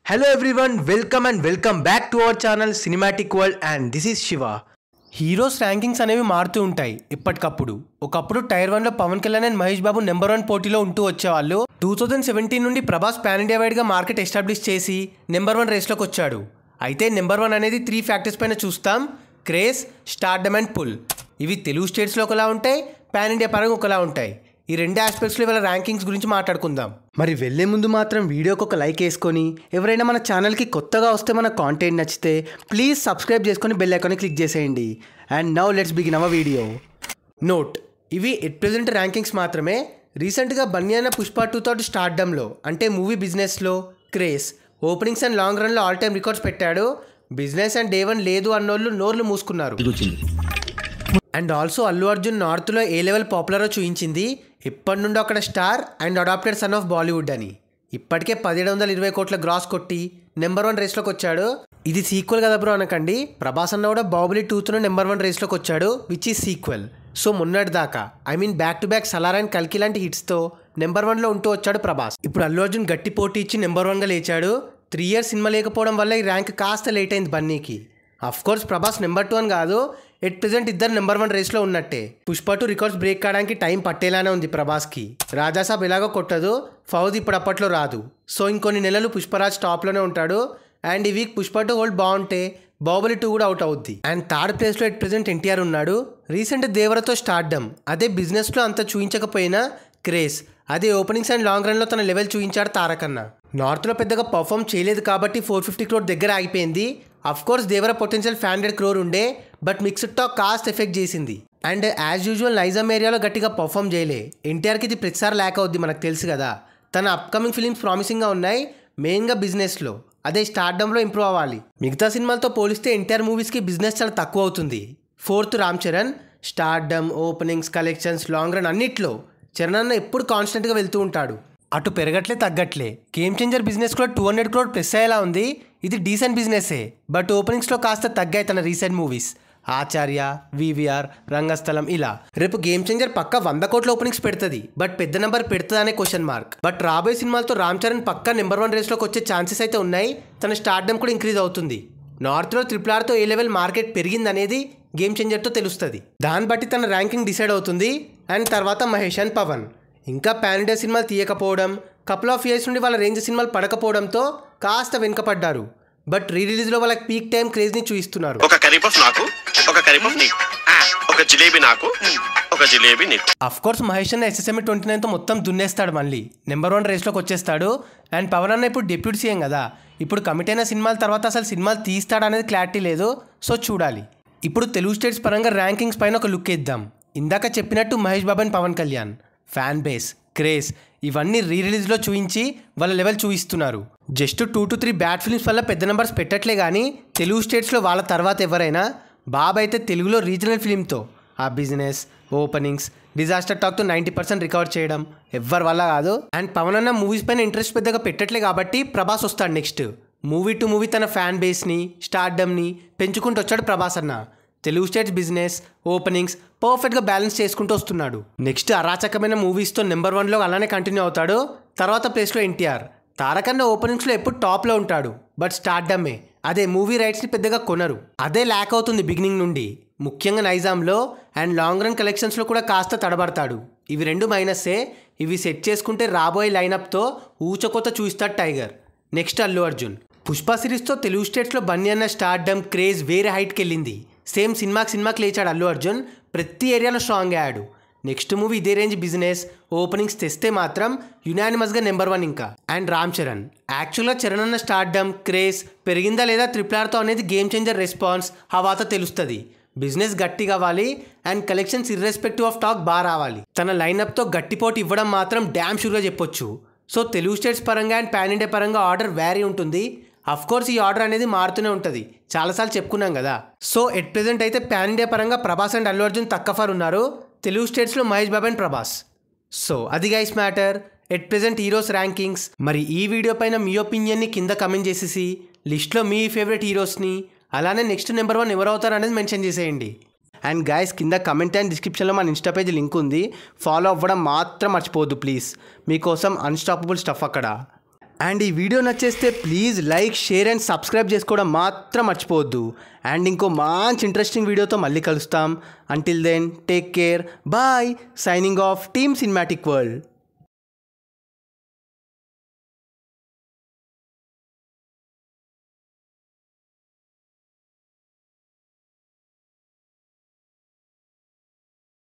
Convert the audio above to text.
Hello everyone, welcome back to our channel Cinematic World and this is Shiva. Heroes rankings అనేవి మారుతూ ఉంటాయి ఎప్పటికప్పుడు. ఒకప్పుడు టైర్ 1లో పవన్ కళ్యాణ్ అండ్ మహేష్ బాబు నెంబర్ 1 పోటీలో ఉంటూ వచ్చేవాళ్ళు. 2017 నుండి ప్రభాస్ పాన్ ఇండియా వైడ్గా మార్కెట్ ఎస్టాబ్లిష్ చేసి నెంబర్ 1 రేస్లోకి వచ్చాడు. అయితే నెంబర్ 1 అనేది 3 ఫ్యాక్టర్స్ పైన చూస్తాం: క్రేజ్, స్టార్డమ్ అండ్ పుల్. ఇవి తెలుగు స్టేట్స్లో ఒకలా ఉంటాయి, పాన్ ఇండియా పరంగా ఒకలా ఉంటాయి. ఈ రెండు ఆస్పెక్ట్స్లో ఇవాళ ర్యాంకింగ్స్ గురించి మాట్లాడుకుందాం. మరి వెళ్ళే ముందు మాత్రం వీడియోకి ఒక లైక్ వేసుకొని, ఎవరైనా మన ఛానల్కి కొత్తగా వస్తే మన కాంటెంట్ నచ్చితే ప్లీజ్ సబ్స్క్రైబ్ చేసుకొని బెల్ ఐకాన్ని క్లిక్ చేసేయండి. And now let's begin our video. Note: ఇవి ఎట్ ప్రెజెంట్ ర్యాంకింగ్స్ మాత్రమే. రీసెంట్గా బన్నీ అన్న పుష్ప 2 తోటి స్టార్డమ్లో అంటే మూవీ బిజినెస్లో, క్రేజ్, ఓపెనింగ్స్ అండ్ లాంగ్ రన్లో ఆల్ టైమ్ రికార్డ్స్ పెట్టాడు. బిజినెస్ అండ్ డే 1 లేదు అన్నోళ్ళు నోర్లు మూసుకున్నారు. అండ్ ఆల్సో అల్లు అర్జున్ నార్త్లో ఏ లెవెల్ పాపులరో చూపించింది. ఎప్పటి నుండో అక్కడ star and adopted son of Bollywood అని. ఇప్పటికే 1720 కోట్ల గ్రాస్ కొట్టి నెంబర్ 1 రేస్లోకి వచ్చాడు. ఇది సీక్వెల్ కదా బ్రో అనకండి, ప్రభాస్ అన్న కూడా బాహుబలి 2తోనే నెంబర్ 1 రేస్లోకి వచ్చాడు, విచ్ ఈజ్ సీక్వెల్. సో మొన్నటి దాకా back to back Salaar and కల్కి లాంటి హిట్స్తో నెంబర్ 1లో ఉంటూ వచ్చాడు ప్రభాస్. ఇప్పుడు అల్లు అర్జున్ గట్టి పోటీ ఇచ్చి నెంబర్ 1గా లేచాడు. 3 ఇయర్స్ సినిమా లేకపోవడం వల్ల ఈ ర్యాంక్ కాస్త లేట్ అయింది బన్నీకి. అఫ్కోర్స్ ప్రభాస్ నెంబర్ 2 అని కాదు, ఎట్ ప్రెజెంట్ ఇద్దరు నెంబర్ 1 రేస్లో ఉన్నట్టే. పుష్ప 2 రికార్డ్స్ బ్రేక్ కావడానికి టైం పట్టేలానే ఉంది ప్రభాస్కి. రాజాసాబ్ ఎలాగో కొట్టదు, ఫౌజ్ ఇప్పుడు అప్పట్లో రాదు. సో ఇంకొన్ని నెలలు పుష్పరాజ్ టాప్లోనే ఉంటాడు. అండ్ ఈ వీక్ పుష్ప 2 హోల్డ్ బాగుంటే బాహుబలి 2 కూడా అవుట్ అవుద్ది. అండ్ థర్డ్ ప్లేస్లో ఎట్ ప్రెజెంట్ ఎన్టీఆర్ ఉన్నాడు. రీసెంట్ దేవరతో స్టార్డమ్, అదే బిజినెస్లో అంత చూపించకపోయినా క్రేజ్, అదే ఓపెనింగ్స్ అండ్ లాంగ్ రన్లో తన లెవెల్ చూపించాడు తారకన్న. నార్త్లో పెద్దగా పర్ఫామ్ చేయలేదు కాబట్టి 450 crore దగ్గర ఆగిపోయింది. అఫ్కోర్స్ దేవర పొటెన్షియల్ 500 crore ఉండే, but mixed talk cost effect చేసింది. అండ్ యాజ్ యూజువల్ నైజాం ఏరియాలో గట్టిగా పర్ఫామ్ చేయలే. ఎన్టీఆర్కి ఇది ప్రతిసారి ల్యాక్ అవుద్ది, మనకు తెలుసు కదా. తన అప్కమింగ్ ఫిలిమ్స్ ప్రామిసింగ్గా ఉన్నాయి, మెయిన్గా బిజినెస్లో. అదే స్టార్డమ్లో ఇంప్రూవ్ అవ్వాలి. మిగతా సినిమాలతో పోలిస్తే ఎన్టీఆర్ మూవీస్కి బిజినెస్ చాలా తక్కువ అవుతుంది. 4th Ram Charan. Stardom, openings, collections, long run అన్నిట్లో చరణ్ అన్న ఎప్పుడు కాన్స్టెంట్గా వెళ్తూ ఉంటాడు. అటు పెరగట్లే తగ్గట్లే. గేమ్ చేంజర్ బిజినెస్ కూడా 200 crore ప్లస్ అయ్యేలా ఉంది. ఇది డీసెంట్ బిజినెస్సే, బట్ ఓపెనింగ్స్లో కాస్త తగ్గాయి తన రీసెంట్ మూవీస్. ఆచార్య, వివిఆర్, రంగస్థలం ఇలా. రేపు గేమ్ చేంజర్ పక్క 100 కోట్ల ఓపెనింగ్స్ పెడుతుంది, బట్ పెద్ద నెంబర్ పెడుతుందా అనే క్వశ్చన్ మార్క్. బట్ రాబోయే సినిమాలతో రామ్ చరణ్ పక్క నెంబర్ 1 రేస్లోకి వచ్చే ఛాన్సెస్ అయితే ఉన్నాయి. తన స్టార్డమ్ కూడా ఇంక్రీజ్ అవుతుంది. నార్త్లో RRRతో ఏ లెవెల్ మార్కెట్ పెరిగిందనేది గేమ్ చేంజర్తో తెలుస్తుంది. దాన్ని బట్టి తన ర్యాంకింగ్ డిసైడ్ అవుతుంది. అండ్ తర్వాత మహేష్ అండ్ పవన్. ఇంకా పాన్ ఇండియా సినిమాలు తీయకపోవడం, కపుల్ ఆఫ్ ఇయర్స్ నుండి వాళ్ళ రేంజ్ సినిమాలు పడకపోవడంతో కాస్త వెనుకపడ్డారు. బట్ రీ రిలీజ్లో వాళ్ళకి పీక్ టైం క్రేజ్ని చూపిస్తున్నారు. ఒక కరీపఫ్ నాకు, ఒక కరీపఫ్ నీకు, ఒక జిలేబీ నాకు, ఒక జిలేబీ నీకు. అఫ్కోర్స్ మహేష్ అన్న SSM 29తో మొత్తం దున్నేస్తాడు, మళ్ళీ నెంబర్ 1 రేస్లోకి వచ్చేస్తాడు. అండ్ పవన్ అన్న ఇప్పుడు డిప్యూటీ సీఎం కదా, ఇప్పుడు కమిట్ అయిన సినిమాల తర్వాత అసలు సినిమాలు తీస్తాడు అనేది క్లారిటీ లేదు. సో చూడాలి. ఇప్పుడు తెలుగు స్టేట్స్ పరంగా ర్యాంకింగ్స్ పైన ఒక లుక్ ఇద్దాం. ఇందాక చెప్పినట్టు Mahesh Babu and Pawan Kalyan fan base, craze ఇవన్నీ రీ రిలీజ్లో చూపించి వాళ్ళ లెవెల్ చూపిస్తున్నారు. జస్ట్ 2 to 3 బ్యాడ్ ఫిల్మ్స్ వల్ల పెద్ద నెంబర్స్ పెట్టట్లే కానీ తెలుగు స్టేట్స్లో వాళ్ళ తర్వాత ఎవరైనా. బాబు అయితే తెలుగులో రీజనల్ ఫిలింతో ఆ బిజినెస్, ఓపెనింగ్స్, డిజాస్టర్ టాక్తో 90% రికవర్ చేయడం ఎవ్వరి వల్ల కాదు. అండ్ పవన్ అన్న మూవీస్ పైన ఇంట్రెస్ట్ పెద్దగా పెట్టట్లే కాబట్టి ప్రభాస్ వస్తాడు నెక్స్ట్. మూవీ టు మూవీ తన ఫ్యాన్ బేస్ని, స్టార్డమ్ని పెంచుకుంటూ వచ్చాడు ప్రభాస్ అన్న. తెలుగు స్టేట్స్ బిజినెస్, ఓపెనింగ్స్ పర్ఫెక్ట్గా బ్యాలెన్స్ చేసుకుంటూ వస్తున్నాడు. నెక్స్ట్ అరాచకమైన మూవీస్తో నెంబర్ 1లో అలానే కంటిన్యూ అవుతాడు. తర్వాత ప్లేస్లో ఎన్టీఆర్. తారకన్న ఓపెనింగ్స్లో ఎప్పుడు టాప్లో ఉంటాడు, బట్ స్టార్డమ్మే, అదే మూవీ రైట్స్ని పెద్దగా కొనరు. అదే ల్యాక్ అవుతుంది బిగినింగ్ నుండి. ముఖ్యంగా నైజాంలో అండ్ లాంగ్ రన్ కలెక్షన్స్లో కూడా కాస్త తడబడతాడు. ఇవి 2 మైనస్సే. ఇవి సెట్ చేసుకుంటే రాబోయే లైనప్తో ఊచకొత చూస్తాడు టైగర్. నెక్స్ట్ అల్లు అర్జున్. పుష్ప సిరీస్తో తెలుగు స్టేట్స్లో బన్నీ అన్న స్టార్డమ్, క్రేజ్ వేరే హైట్కి వెళ్ళింది. సేమ్ సినిమాకి లేచాడు అల్లు అర్జున్, ప్రతి ఏరియాలో స్ట్రాంగ్ అయ్యాడు. నెక్స్ట్ మూవీ ఇదే రేంజ్ బిజినెస్, ఓపెనింగ్స్ తెస్తే మాత్రం యునానిమస్గా నెంబర్ 1 ఇంకా. అండ్ రామ్ చరణ్. యాక్చువల్గా చరణ్ అన్న స్టార్డమ్, క్రేజ్ పెరిగిందా లేదా RRRతో అనేది గేమ్ చేంజర్ రెస్పాన్స్ హవాతో తెలుస్తుంది. బిజినెస్ గట్టి కావాలి and collections irrespective of talk బాగా రావాలి. తన లైనప్తో గట్టిపోటు ఇవ్వడం మాత్రం డ్యామ్ షూర్గా చెప్పొచ్చు. సో తెలుగు స్టేట్స్ పరంగా అండ్ పాన్ ఇండియా పరంగా ఆర్డర్ వ్యారీ ఉంటుంది. అఫ్కోర్స్ ఈ ఆర్డర్ అనేది మారుతూనే ఉంటుంది, చాలాసార్లు చెప్పుకున్నాం కదా. సో ఎట్ ప్రెజెంట్ అయితే పాన్ ఇండియా పరంగా ప్రభాస్ అండ్ అల్లు అర్జున్ తక్కువ ఉన్నారు. తెలుగు స్టేట్స్లో మహేష్ బాబు అండ్ ప్రభాస్. సో అది guys matter at present heroes rankings. మరి ఈ వీడియో పైన మీ ఒపీనియన్ని కింద కమెంట్ చేసేసి లిస్ట్లో మీ ఫేవరెట్ హీరోస్ని, అలానే నెక్స్ట్ నెంబర్ 1 ఎవరు అవుతారు అనేది మెన్షన్ చేసేయండి. అండ్ గైస్ కింద కమెంట్ అండ్ డిస్క్రిప్షన్లో మన ఇన్స్టా పేజ్ లింక్ ఉంది, ఫాలో అవ్వడం మాత్రం మర్చిపోవద్దు ప్లీజ్. మీకోసం అన్స్టాపబుల్ స్టఫ్ అక్కడ. అండ్ ఈ వీడియో నచ్చేస్తే please like, share and subscribe చేసుకోవడం మాత్రం మర్చిపోవద్దు. అండ్ ఇంకో మంచి ఇంట్రెస్టింగ్ వీడియోతో మళ్ళీ కలుస్తాం. Until then take care, bye. Signing off team cinematic world.